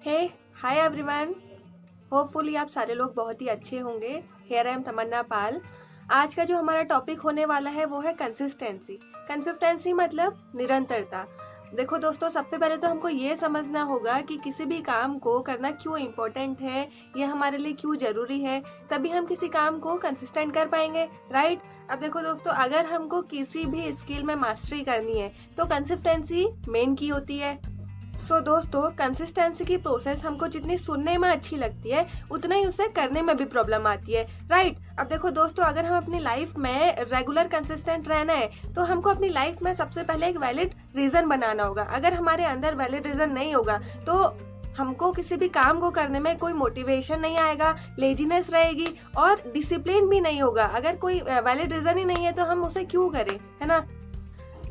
हे hi everyone. Hopefully आप सारे लोग बहुत ही अच्छे होंगे। हेयर आई एम तमन्ना पाल। आज का जो हमारा टॉपिक होने वाला है वो है कंसिस्टेंसी। कंसिस्टेंसी मतलब निरंतरता। देखो दोस्तों, सबसे पहले तो हमको ये समझना होगा कि किसी भी काम को करना क्यों इम्पोर्टेंट है, ये हमारे लिए क्यों ज़रूरी है, तभी हम किसी काम को कंसिस्टेंट कर पाएंगे, राइट। अब देखो दोस्तों, अगर हमको किसी भी स्किल में मास्टरी करनी है तो कंसिस्टेंसी मेन की होती है। दोस्तों, कंसिस्टेंसी की प्रोसेस हमको जितनी सुनने में अच्छी लगती है उतना ही उसे करने में भी प्रॉब्लम आती है, राइट। अब देखो दोस्तों, अगर हम अपनी लाइफ में रेगुलर कंसिस्टेंट रहना है तो हमको अपनी लाइफ में सबसे पहले एक वैलिड रीजन बनाना होगा। अगर हमारे अंदर वैलिड रीजन नहीं होगा तो हमको किसी भी काम को करने में कोई मोटिवेशन नहीं आएगा, लेजीनेस रहेगी और डिसिप्लिन भी नहीं होगा। अगर कोई वैलिड रीजन ही नहीं है तो हम उसे क्यों करें, है ना।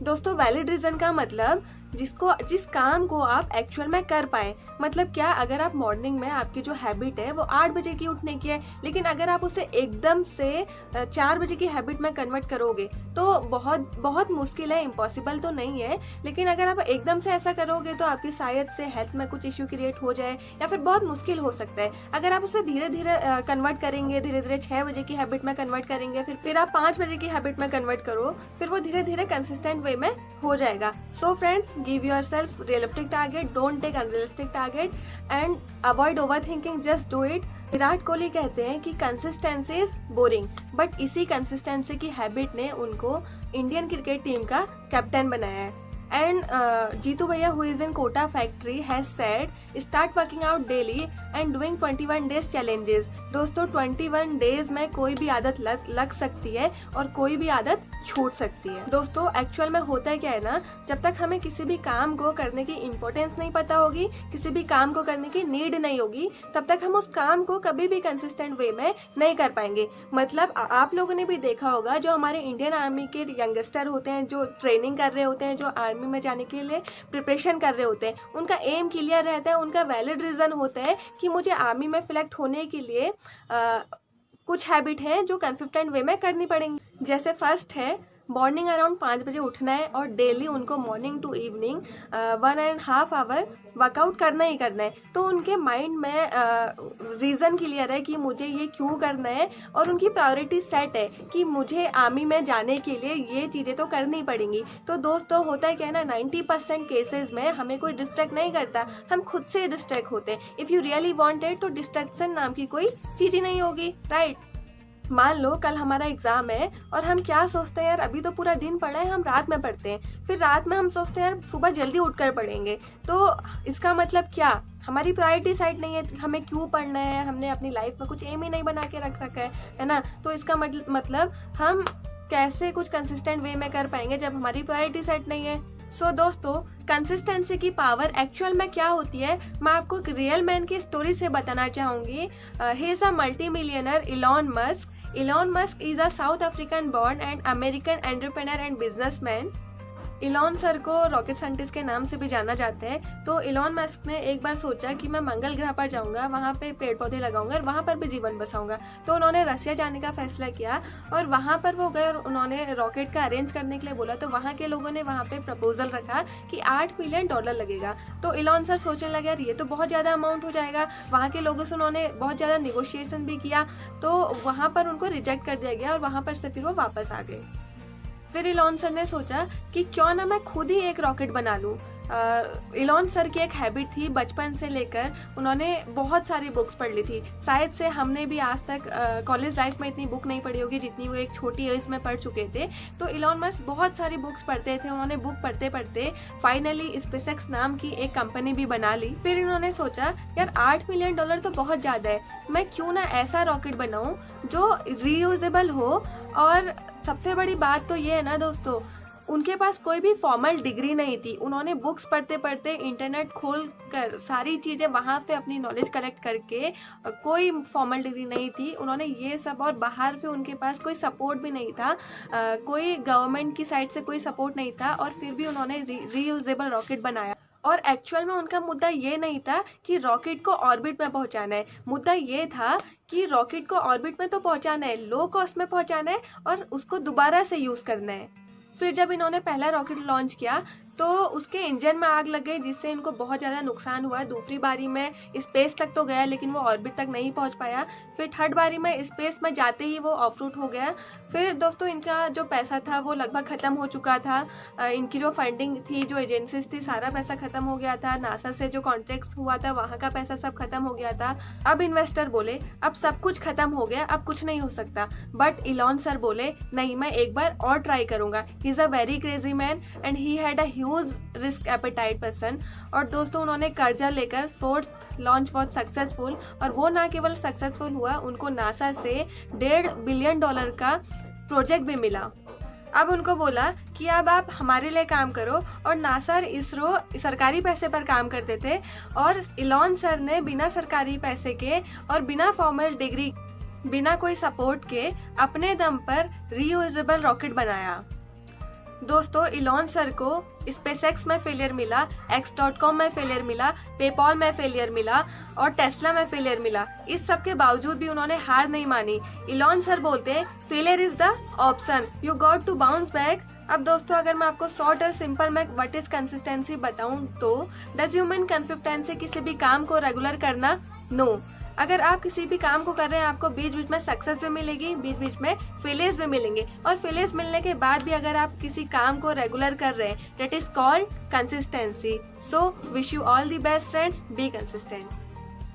दोस्तों, वैलिड रीजन का मतलब जिस काम को आप एक्चुअल में कर पाए। मतलब क्या, अगर आप मॉर्निंग में आपकी जो हैबिट है वो 8 बजे की उठने की है, लेकिन अगर आप उसे एकदम से 4 बजे की हैबिट में कन्वर्ट करोगे तो बहुत बहुत मुश्किल है, इम्पॉसिबल तो नहीं है। लेकिन अगर आप एकदम से ऐसा करोगे तो आपकी शायद से हेल्थ में कुछ इश्यू क्रिएट हो जाए या फिर बहुत मुश्किल हो सकता है। अगर आप उसे धीरे धीरे कन्वर्ट करेंगे, धीरे धीरे 6 बजे की हैबिट में कन्वर्ट करेंगे, फिर आप 5 बजे की हैबिट में कन्वर्ट करो, फिर वो धीरे धीरे कंसिस्टेंट वे में हो जाएगा। So friends, give yourself realistic target, don't take unrealistic target and avoid overthinking, just do it। Virat Kohli कहते हैं कि कंसिस्टेंसी इज बोरिंग, बट इसी कंसिस्टेंसी की हैबिट ने उनको इंडियन क्रिकेट टीम का कैप्टन बनाया है। एंड जीतू भैया, who is in Kota factory, has said start working out daily and doing 21 days challenges. दोस्तों, 21 डेज में कोई भी आदत लग सकती है और कोई भी आदत छूट सकती है। दोस्तों, एक्चुअल में होता है क्या है ना, जब तक हमें किसी भी काम को करने की इम्पोर्टेंस नहीं पता होगी, किसी भी काम को करने की नीड नहीं होगी, तब तक हम उस काम को कभी भी कंसिस्टेंट वे में नहीं कर पाएंगे। मतलब आप लोगों ने भी देखा होगा, जो हमारे इंडियन आर्मी के यंगस्टर होते हैं, जो ट्रेनिंग कर रहे होते हैं, जो आर्मी में जाने के लिए प्रिपरेशन कर रहे होते हैं, उनका एम क्लियर रहता है, उनका वैलिड रीजन होता है कि मुझे आर्मी में सिलेक्ट होने के लिए कुछ हैबिट हैं जो कंसिस्टेंट वे में करनी पड़ेंगी। जैसे फर्स्ट है, मॉर्निंग अराउंड 5 बजे उठना है और डेली उनको morning to evening 1.5 hour workout करना ही करना है। तो उनके माइंड में रीज़न क्लियर है कि मुझे ये क्यों करना है और उनकी प्रायोरिटी सेट है कि मुझे आर्मी में जाने के लिए ये चीज़ें तो करनी पड़ेंगी। तो दोस्तों, होता है क्या है ना, 90% केसेस में हमें कोई डिस्ट्रैक्ट नहीं करता, हम खुद से डिस्ट्रैक्ट होते हैं। इफ़ यू रियली वांटेड तो डिस्ट्रैक्शन नाम की कोई चीज़ ही नहीं होगी, राइट। मान लो कल हमारा एग्जाम है और हम क्या सोचते हैं, यार अभी तो पूरा दिन पढ़ा है, हम रात में पढ़ते हैं। फिर रात में हम सोचते हैं यार सुबह जल्दी उठकर पढ़ेंगे। तो इसका मतलब क्या, हमारी प्रायोरिटी साइड नहीं है, हमें क्यों पढ़ना है, हमने अपनी लाइफ में कुछ एम ही नहीं बना के रख रखा है ना। तो इसका मतलब हम कैसे कुछ कंसिस्टेंट वे में कर पाएंगे जब हमारी प्रायोरिटी सेट नहीं है। दोस्तों, कंसिस्टेंसी की पावर एक्चुअल में क्या होती है, मैं आपको एक रियल मैन की स्टोरी से बताना चाहूँगी। He is a multi millionaire, Elon Musk. Elon Musk is a South African born and American entrepreneur and businessman। Elon sir को रॉकेट साइंटिस्ट के नाम से भी जाना जाता है। तो इलॉन मस्क ने एक बार सोचा कि मैं मंगल ग्रह पर जाऊंगा, वहाँ पे पेड़ पौधे लगाऊंगा और वहाँ पर भी जीवन बसाऊंगा। तो उन्होंने रसिया जाने का फैसला किया और वहाँ पर वो गए और उन्होंने रॉकेट का अरेंज करने के लिए बोला। तो वहाँ के लोगों ने वहाँ पे प्रपोजल रखा कि $8 मिलियन लगेगा। तो इलॉन सर सोचने लगे, यार ये तो बहुत ज़्यादा अमाउंट हो जाएगा। वहाँ के लोगों से उन्होंने बहुत ज़्यादा निगोशिएशन भी किया, तो वहाँ पर उनको रिजेक्ट कर दिया गया और वहाँ पर से फिर वो वापस आ गए। फिर इलॉन सर ने सोचा कि क्यों ना मैं खुद ही एक रॉकेट बना लूँ। इलॉन सर की एक हैबिट थी, बचपन से लेकर उन्होंने बहुत सारी बुक्स पढ़ ली थी। शायद से हमने भी आज तक कॉलेज लाइफ में इतनी बुक नहीं पढ़ी होगी जितनी वो एक छोटी एज में पढ़ चुके थे। तो इलॉन मस्क बहुत सारी बुक्स पढ़ते थे। उन्होंने बुक पढ़ते पढ़ते फाइनली स्पेसएक्स नाम की एक कंपनी भी बना ली। फिर इन्होंने सोचा, यार $8 मिलियन तो बहुत ज़्यादा है, मैं क्यों ना ऐसा रॉकेट बनाऊँ जो रीयूजेबल हो। और सबसे बड़ी बात तो ये है ना दोस्तों, उनके पास कोई भी फॉर्मल डिग्री नहीं थी। उन्होंने बुक्स पढ़ते पढ़ते, इंटरनेट खोल कर सारी चीज़ें वहाँ से अपनी नॉलेज कलेक्ट करके, कोई फॉर्मल डिग्री नहीं थी, उन्होंने ये सब, और बाहर से उनके पास कोई सपोर्ट भी नहीं था, कोई गवर्नमेंट की साइड से कोई सपोर्ट नहीं था, और फिर भी उन्होंने रीयूजेबल रॉकेट बनाया। और एक्चुअल में उनका मुद्दा ये नहीं था कि रॉकेट को ऑर्बिट में पहुंचाना है, मुद्दा ये था कि रॉकेट को ऑर्बिट में तो पहुंचाना है, लो कॉस्ट में पहुंचाना है और उसको दोबारा से यूज़ करना है। फिर जब इन्होंने पहला रॉकेट लॉन्च किया तो उसके इंजन में आग लग गई, जिससे इनको बहुत ज़्यादा नुकसान हुआ। दूसरी बारी में स्पेस तक तो गया लेकिन वो ऑर्बिट तक नहीं पहुंच पाया। फिर थर्ड बारी में स्पेस में जाते ही वो ऑफ रूट हो गया। फिर दोस्तों इनका जो पैसा था वो लगभग ख़त्म हो चुका था। इनकी जो फंडिंग थी, जो एजेंसीज थी, सारा पैसा ख़त्म हो गया था। नासा से जो कॉन्ट्रैक्ट हुआ था वहाँ का पैसा सब खत्म हो गया था। अब इन्वेस्टर बोले अब सब कुछ खत्म हो गया, अब कुछ नहीं हो सकता। बट इलॉन सर बोले नहीं, मैं एक बार और ट्राई करूंगा। He is a very crazy man and he had a huge risk appetite person. और दोस्तों उन्होंने कर्जा लेकर फोर्थ लॉन्च बहुत सक्सेसफुल, और वो ना केवल सक्सेसफुल हुआ, उनको नासा से $1.5 बिलियन का प्रोजेक्ट भी मिला। अब उनको बोला कि अब आप हमारे लिए काम करो, और नासा और इसरो सरकारी पैसे पर काम करते थे, और इलॉन सर ने बिना सरकारी पैसे के और बिना फॉर्मल डिग्री, बिना कोई सपोर्ट के अपने दम पर रीयूजेबल रॉकेट बनाया। दोस्तों इलॉन सर को स्पेसएक्स में फेलियर मिला, X.com में फेलियर मिला, पेपॉल में फेलियर मिला और टेस्ला में फेलियर मिला। इस सब के बावजूद भी उन्होंने हार नहीं मानी। इलॉन सर बोलते हैं failure is the option, you got to bounce back. अब दोस्तों अगर मैं आपको शॉर्ट और सिंपल में व्हाट इज कंसिस्टेंसी बताऊं तो डज यू मीन कंसिस्टेंसी किसी भी काम को रेगुलर करना? नो। अगर आप किसी भी काम को कर रहे हैं आपको बीच बीच में सक्सेस भी मिलेगी, बीच बीच में फेलियर्स भी मिलेंगे, और फेलियर्स मिलने के बाद भी अगर आप किसी काम को रेगुलर कर रहे हैं, that is called consistency. So wish you all the best friends, be consistent.